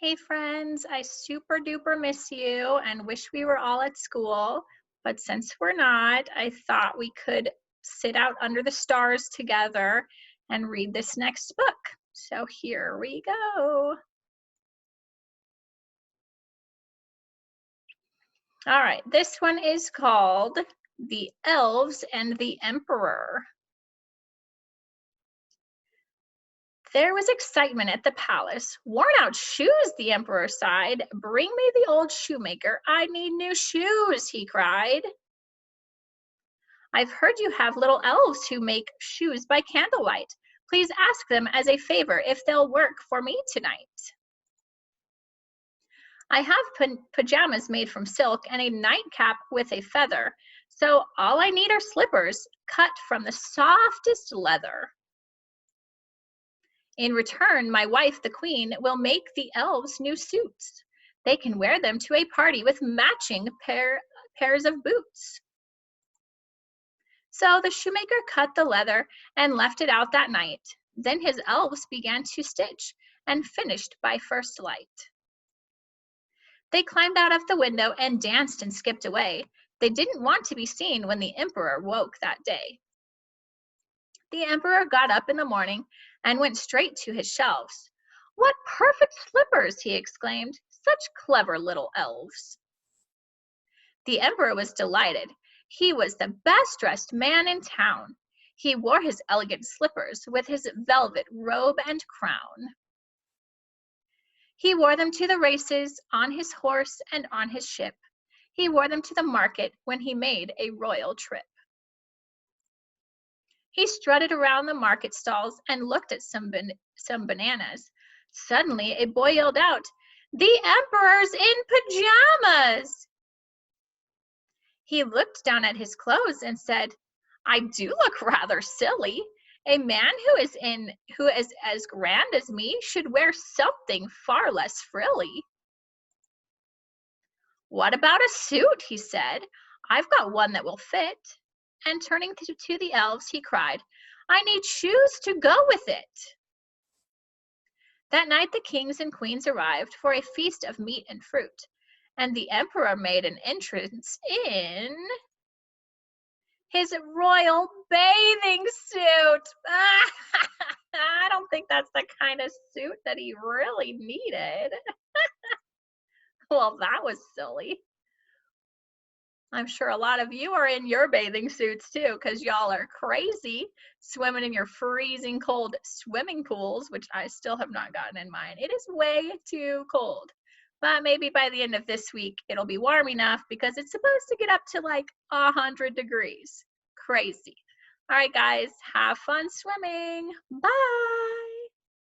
Hey friends, I super duper miss you and wish we were all at school. But since we're not, I thought we could sit out under the stars together and read this next book. So here we go. All right, this one is called The Elves and the Emperor. There was excitement at the palace. Worn out shoes, the emperor sighed. Bring me the old shoemaker. I need new shoes, he cried. I've heard you have little elves who make shoes by candlelight. Please ask them as a favor if they'll work for me tonight. I have pajamas made from silk and a nightcap with a feather. So all I need are slippers cut from the softest leather. In return, my wife, the queen, will make the elves new suits. They can wear them to a party with matching pairs of boots. So the shoemaker cut the leather and left it out that night. Then his elves began to stitch and finished by first light. They climbed out of the window and danced and skipped away. They didn't want to be seen when the emperor woke that day. The emperor got up in the morning and went straight to his shelves. What perfect slippers, he exclaimed. Such clever little elves. The emperor was delighted. He was the best dressed man in town. He wore his elegant slippers with his velvet robe and crown. He wore them to the races, on his horse, and on his ship. He wore them to the market when he made a royal trip. He strutted around the market stalls and looked at some bananas. Suddenly, a boy yelled out, "The emperor's in pajamas!" He looked down at his clothes and said, I do look rather silly. A man who is as grand as me should wear something far less frilly. What about a suit? He said. I've got one that will fit. And turning to the elves, he cried, I need shoes to go with it. That night the kings and queens arrived for a feast of meat and fruit, and the emperor made an entrance in his royal bathing suit. I don't think that's the kind of suit that he really needed. Well, that was silly. I'm sure a lot of you are in your bathing suits too, because y'all are crazy swimming in your freezing cold swimming pools, which I still have not gotten in mine. It is way too cold. But maybe by the end of this week, it'll be warm enough because it's supposed to get up to like 100 degrees. Crazy. All right, guys, have fun swimming. Bye.